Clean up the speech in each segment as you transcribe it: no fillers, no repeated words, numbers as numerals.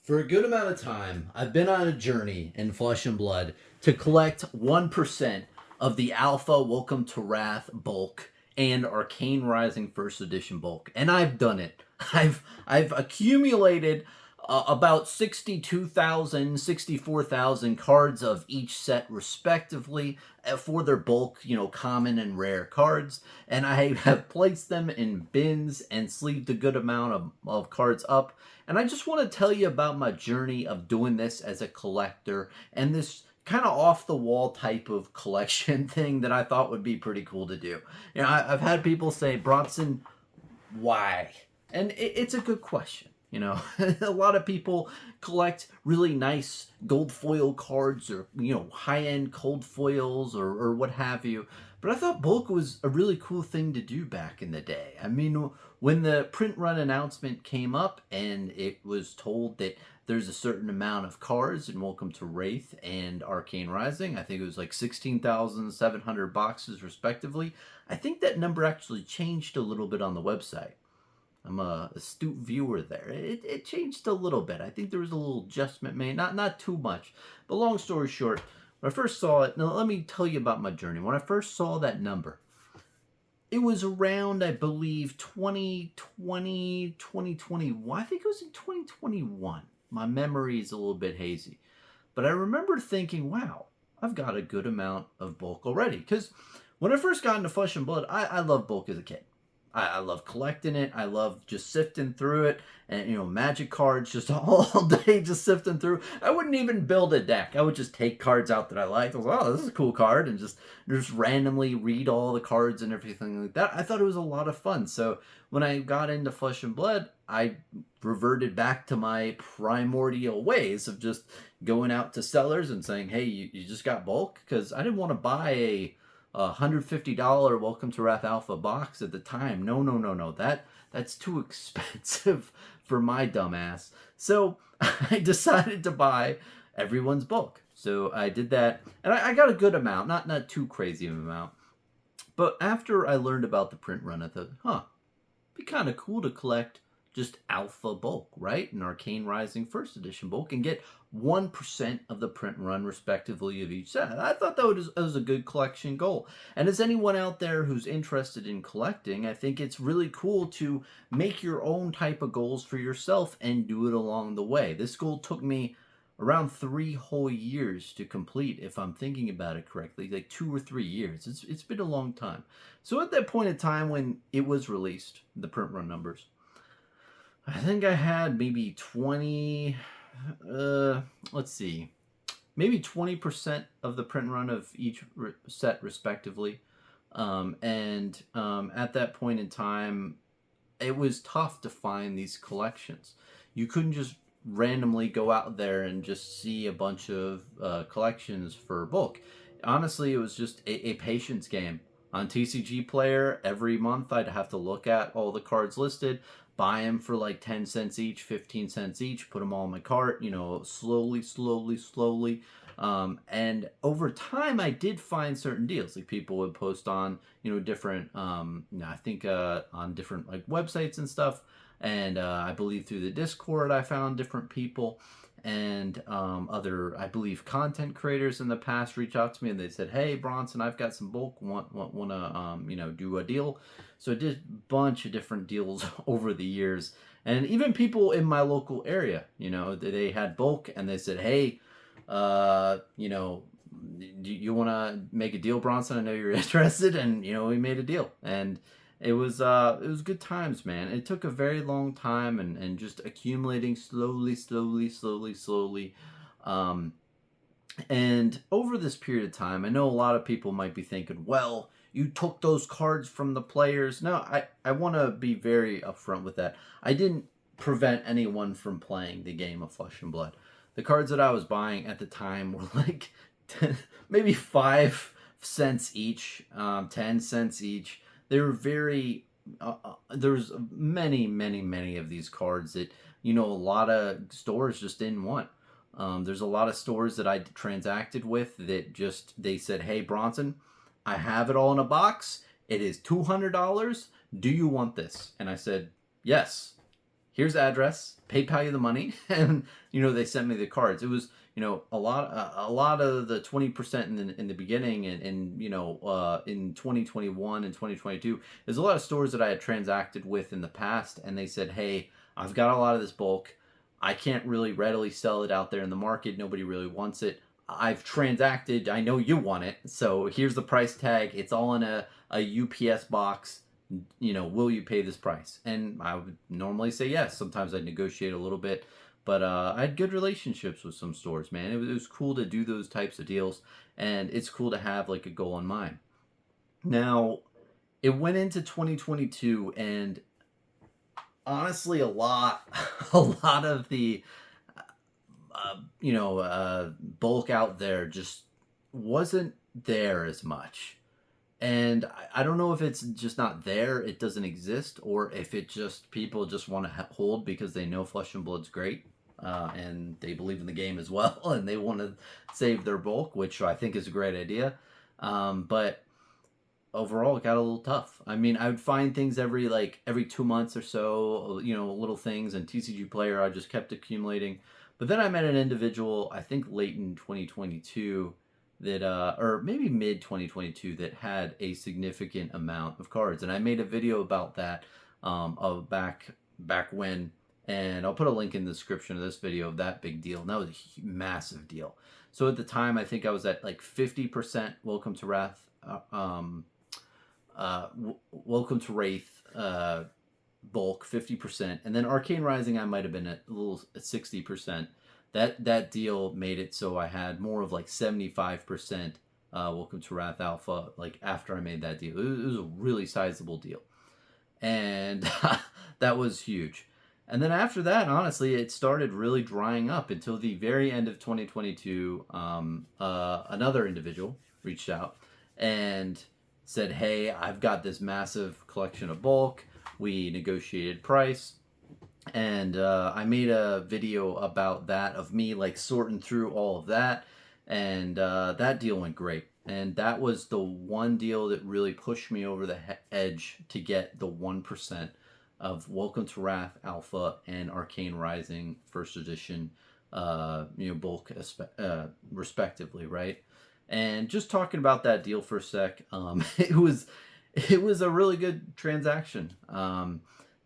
For a good amount of time, I've been on a journey in Flesh and Blood to collect 1% of the Alpha Welcome to Wrath bulk and Arcane Rising First Edition bulk. And I've done it. I've accumulated about 62,000, 64,000 cards of each set respectively for their bulk, common and rare cards. And I have placed them in bins and sleeved a good amount of cards up. And I just want to tell you about my journey of doing this as a collector and this kind of off the wall type of collection thing that I thought would be pretty cool to do. I've had people say, Bronson, why? And it's a good question. A lot of people collect really nice gold foil cards or, high end cold foils or what have you. But I thought bulk was a really cool thing to do back in the day. I mean, when the print run announcement came up and it was told that there's a certain amount of cards in Welcome to Wraith and Arcane Rising, I think it was like 16,700 boxes respectively. I think that number actually changed a little bit on the website. I'm a astute viewer there. It changed a little bit. I think there was a little adjustment made, not too much. But long story short, when I first saw it, now let me tell you about my journey. When I first saw that number, it was around, I believe, 2020, 2021. I think it was in 2021. My memory is a little bit hazy. But I remember thinking, wow, I've got a good amount of bulk already. Because when I first got into Flesh and Blood, I loved bulk as a kid. I love collecting it. I love just sifting through it, and magic cards just all day, just sifting through. I wouldn't even build a deck. I would just take cards out that I liked. I was like, oh, this is a cool card, and just randomly read all the cards and everything like that. I thought it was a lot of fun. So when I got into Flesh and Blood, I reverted back to my primordial ways of just going out to sellers and saying, hey, you just got bulk? Because I didn't want to buy a $150 Welcome to Wrath Alpha box at the time. No. That's too expensive for my dumbass. So I decided to buy everyone's bulk. So I did that, and I got a good amount, not too crazy of an amount. But after I learned about the print run, I thought, it'd be kind of cool to collect just Alpha bulk, right? An Arcane Rising First Edition bulk, and get 1% of the print run, respectively, of each set. I thought that was a good collection goal. And as anyone out there who's interested in collecting, I think it's really cool to make your own type of goals for yourself and do it along the way. This goal took me around 3 whole years to complete, if I'm thinking about it correctly, like 2 or 3 years. It's been a long time. So at that point in time when it was released, the print run numbers, I think I had maybe 20, let's see, maybe 20% of the print run of each set respectively. At that point in time, it was tough to find these collections. You couldn't just randomly go out there and just see a bunch of collections for bulk. Honestly, it was just a patience game. On TCG Player, every month I'd have to look at all the cards listed, buy them for like 10 cents each, 15 cents each, put them all in my cart, slowly. And over time, I did find certain deals. Like people would post on, different, I think on different like websites and stuff. And I believe through the Discord, I found different people. And other, I believe, content creators in the past reached out to me and they said, hey, Bronson, I've got some bulk, want to do a deal. So I did a bunch of different deals over the years. And even people in my local area, they had bulk and they said, hey, do you want to make a deal, Bronson? I know you're interested. And, we made a deal. And it was good times, man. It took a very long time and just accumulating slowly. And over this period of time, I know a lot of people might be thinking, well, you took those cards from the players. No, I want to be very upfront with that. I didn't prevent anyone from playing the game of Flesh and Blood. The cards that I was buying at the time were like maybe 5 cents each, 10 cents each. They were very, there's many of these cards that, a lot of stores just didn't want. There's a lot of stores that I transacted with that they said, hey, Bronson, I have it all in a box. It is $200. Do you want this? And I said, yes. here's the address, PayPal you the money, and they sent me the cards. It was a lot of the 20% in the beginning, and in 2021 and 2022, there's a lot of stores that I had transacted with in the past, and they said, hey, I've got a lot of this bulk. I can't really readily sell it out there in the market. Nobody really wants it. I've transacted. I know you want it. So here's the price tag. It's all in a UPS box. Will you pay this price? And I would normally say yes. Sometimes I'd negotiate a little bit. But I had good relationships with some stores, man. It was cool to do those types of deals. And it's cool to have like a goal in mind. Now, it went into 2022, and honestly, a lot of the bulk out there just wasn't there as much. And I don't know if it's just not there, it doesn't exist, or if it just people just want to hold because they know Flesh and Blood's great, and they believe in the game as well, and they want to save their bulk, which I think is a great idea. But overall, it got a little tough. I mean, I would find things every 2 months or so, little things, and TCG Player I just kept accumulating. But then I met an individual, I think late in 2022, that or maybe mid 2022, that had a significant amount of cards, and I made a video about that of back when, and I'll put a link in the description of this video of that big deal. And that was a massive deal. So at the time, I think I was at like 50% Welcome to Wrath, Welcome to Wraith bulk, 50%, and then Arcane Rising I might have been at a little at 60%. That deal made it so I had more of like 75% Welcome to Wrath Alpha, like after I made that deal. It was a really sizable deal, and that was huge. And then after that, honestly, it started really drying up until the very end of 2022. Another individual reached out and said, hey, I've got this massive collection of bulk. We negotiated price, and I made a video about that, of me like sorting through all of that, and that deal went great. And that was the one deal that really pushed me over the edge to get the 1% of Welcome to Wrath Alpha and Arcane Rising First Edition, bulk, respectively, right? And just talking about that deal for a sec, it was a really good transaction.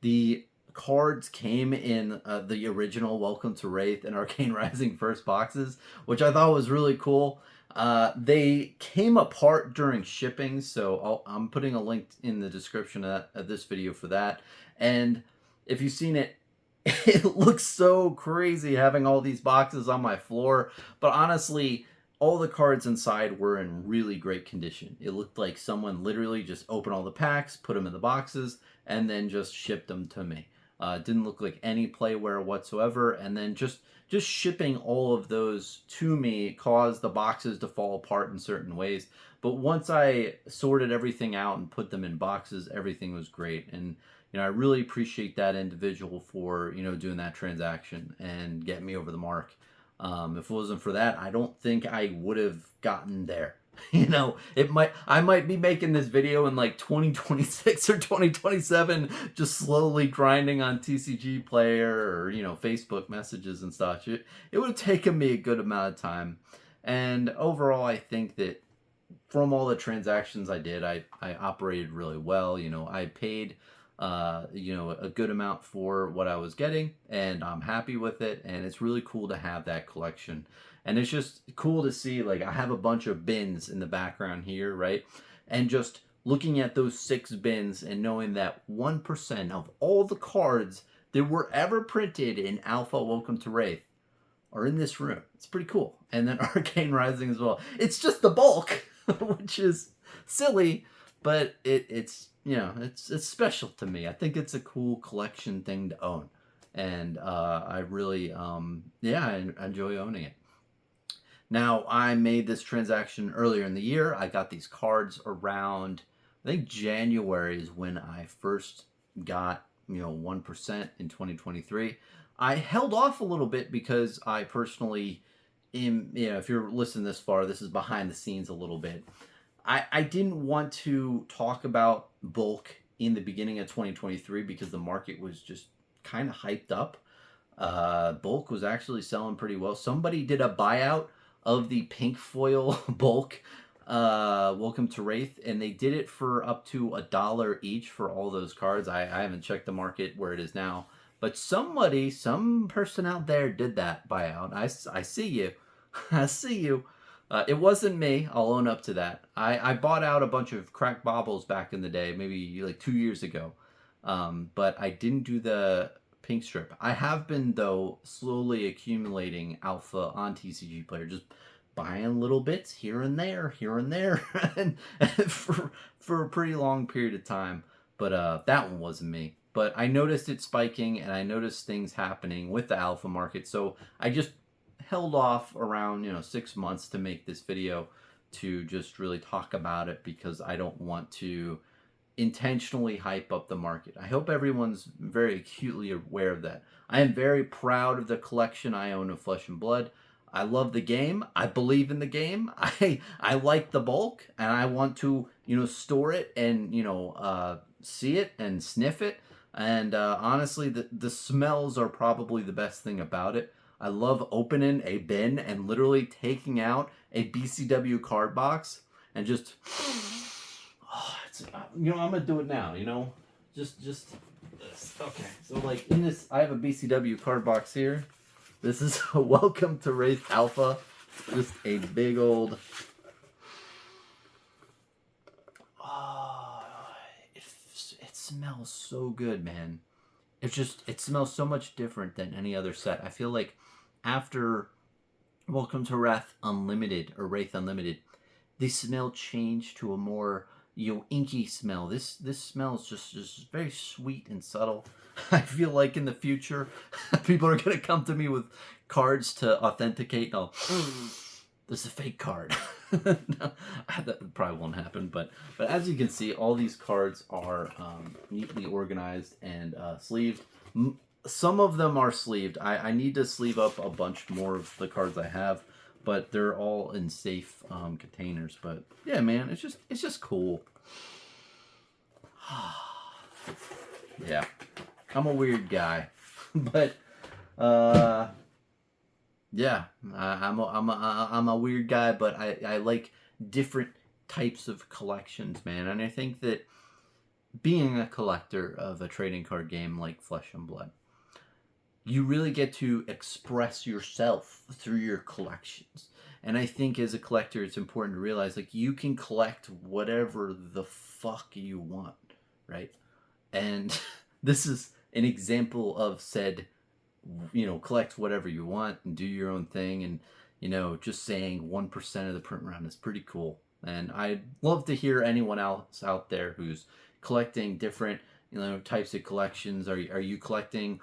The cards came in the original Welcome to Wraith and Arcane Rising first boxes, which I thought was really cool. They came apart during shipping, so I'm putting a link in the description of this video for that. And if you've seen it, it looks so crazy having all these boxes on my floor. But honestly, all the cards inside were in really great condition. It looked like someone literally just opened all the packs, put them in the boxes, and then just shipped them to me. Didn't look like any playware whatsoever. And then just shipping all of those to me caused the boxes to fall apart in certain ways. But once I sorted everything out and put them in boxes, everything was great. And I really appreciate that individual for doing that transaction and getting me over the mark. If it wasn't for that, I don't think I would have gotten there. I might be making this video in like 2026 or 2027, just slowly grinding on TCG Player or Facebook messages and such. It would have taken me a good amount of time, and overall, I think that from all the transactions I did, I operated really well. I paid a good amount for what I was getting, and I'm happy with it, and it's really cool to have that collection. And it's just cool to see, like, I have a bunch of bins in the background here, right? And just looking at those 6 bins and knowing that 1% of all the cards that were ever printed in Alpha Welcome to Wraith are in this room. It's pretty cool. And then Arcane Rising as well. It's just the bulk, which is silly, but it's special to me. I think it's a cool collection thing to own. And I really, I enjoy owning it. Now, I made this transaction earlier in the year. I got these cards around, I think January is when I first got, 1% in 2023. I held off a little bit because I personally if you're listening this far, this is behind the scenes a little bit. I didn't want to talk about bulk in the beginning of 2023 because the market was just kind of hyped up. Bulk was actually selling pretty well. Somebody did a buyout of the pink foil bulk Welcome to Wraith, and they did it for up to $1 each for all those cards. I haven't checked the market where it is now, but some person out there did that buyout. I see you. I see you. It wasn't me. I'll own up to that. I bought out a bunch of cracked baubles back in the day, maybe like 2 years ago. But I didn't do the pink strip. I have been, though, slowly accumulating alpha on TCG Player, just buying little bits here and there, and for a pretty long period of time. But that one wasn't me. But I noticed it spiking, and I noticed things happening with the alpha market. So I just held off around 6 months to make this video to just really talk about it, because I don't want to intentionally hype up the market. I hope everyone's very acutely aware of that. I am very proud of the collection I own of Flesh and Blood. I love the game. I believe in the game. I like the bulk, and I want to store it and see it and sniff it. And honestly, the smells are probably the best thing about it. I love opening a bin and literally taking out a BCW card box and just, I'm gonna do it now. Just this. Okay, so like in this, I have a BCW card box here. This is a Welcome to Wraith Alpha. Just a big old. Oh, it smells so good, man. It smells so much different than any other set. I feel like after Welcome to Wrath Unlimited or Wraith Unlimited, the smell changed to a more inky smell. This smells just very sweet and subtle. I feel like in the future, people are gonna come to me with cards to authenticate. And this is a fake card. No, that probably won't happen. But as you can see, all these cards are neatly organized and sleeved. Some of them are sleeved. I need to sleeve up a bunch more of the cards I have, but they're all in safe containers. But yeah, man, it's just cool. Yeah, I'm a weird guy, but yeah, I'm a weird guy, but I like different types of collections, man. And I think that being a collector of a trading card game like Flesh and Blood, you really get to express yourself through your collections. And I think as a collector, it's important to realize, like, you can collect whatever the fuck you want, right? And this is an example of said, collect whatever you want and do your own thing. And, just saying 1% of the print run is pretty cool. And I'd love to hear anyone else out there who's collecting different, types of collections. Are you collecting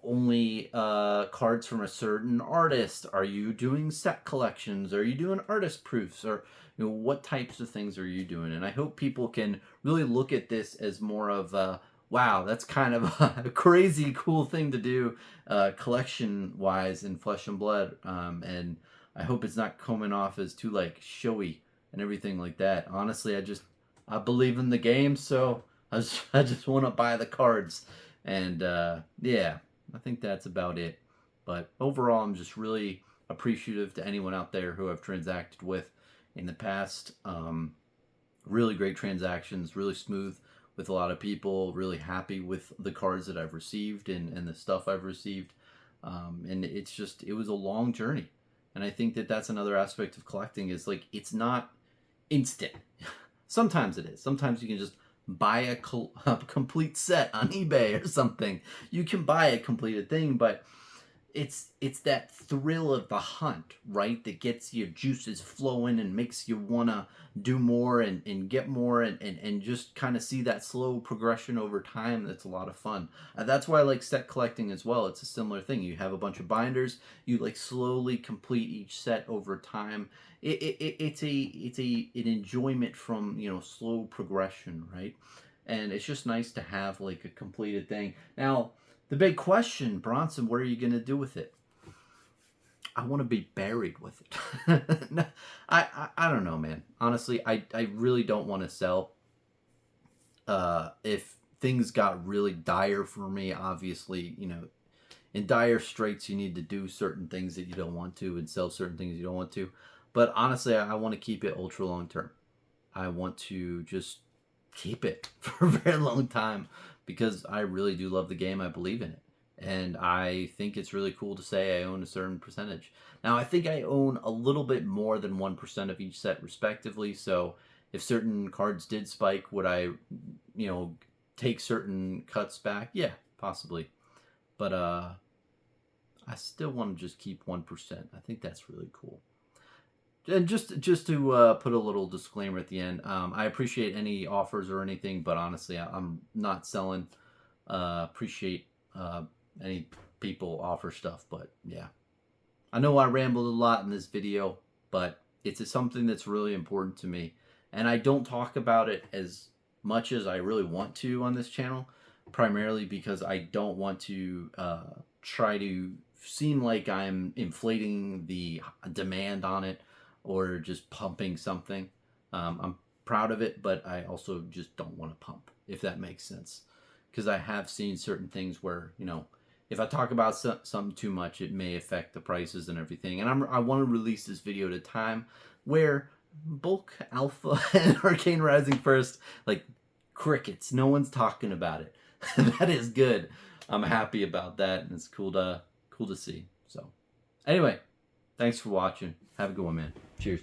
only cards from a certain artist? Are you doing set collections? Are you doing artist proofs? Or what types of things are you doing? And I hope people can really look at this as more of a, wow, that's kind of a crazy cool thing to do collection wise in Flesh and Blood. And I hope it's not coming off as too like showy and everything like that. Honestly, I believe in the game, so I just want to buy the cards. And yeah, I think that's about it. But overall, I'm just really appreciative to anyone out there who I've transacted with in the past. Really great transactions, really smooth with a lot of people, really happy with the cards that I've received and the stuff I've received. And it was a long journey. And I think that that's another aspect of collecting, is like, it's not instant. Sometimes it is. Sometimes you can just buy a complete set on eBay or something. You can buy a completed thing, but it's that thrill of the hunt, right? That gets your juices flowing and makes you want to do more and get more and just kind of see that slow progression over time. That's a lot of fun. That's why I like set collecting as well. It's a similar thing. You have a bunch of binders. You like slowly complete each set over time. It's an enjoyment from slow progression, right? And it's just nice to have like a completed thing. Now, the big question, Bronson, what are you going to do with it? I want to be buried with it. No, I don't know, man. Honestly, I really don't want to sell. If things got really dire for me, obviously, you know, in dire straits, you need to do certain things that you don't want to and sell certain things you don't want to. But honestly, I want to keep it ultra long term. I want to just keep it for a very long time because I really do love the game. I believe in it. And I think it's really cool to say I own a certain percentage. Now, I think I own a little bit more than 1% of each set, respectively. So if certain cards did spike, would I, you know, take certain cuts back? Yeah, possibly. But I still want to just keep 1%. I think that's really cool. And just to put a little disclaimer at the end, I appreciate any offers or anything, but honestly, I'm not selling. Appreciate any people offer stuff, but yeah. I know I rambled a lot in this video, but it's something that's really important to me. And I don't talk about it as much as I really want to on this channel, primarily because I don't want to try to seem like I'm inflating the demand on it or just pumping something. I'm proud of it, but I also just don't want to pump, if that makes sense. Because I have seen certain things where, you know, if I talk about something too much, it may affect the prices and everything. And I want to release this video at a time where Bulk Alpha and Arcane Rising First, like crickets. No one's talking about it. That is good. I'm happy about that, and it's cool to see. So, anyway, thanks for watching. Have a good one, man. Cheers.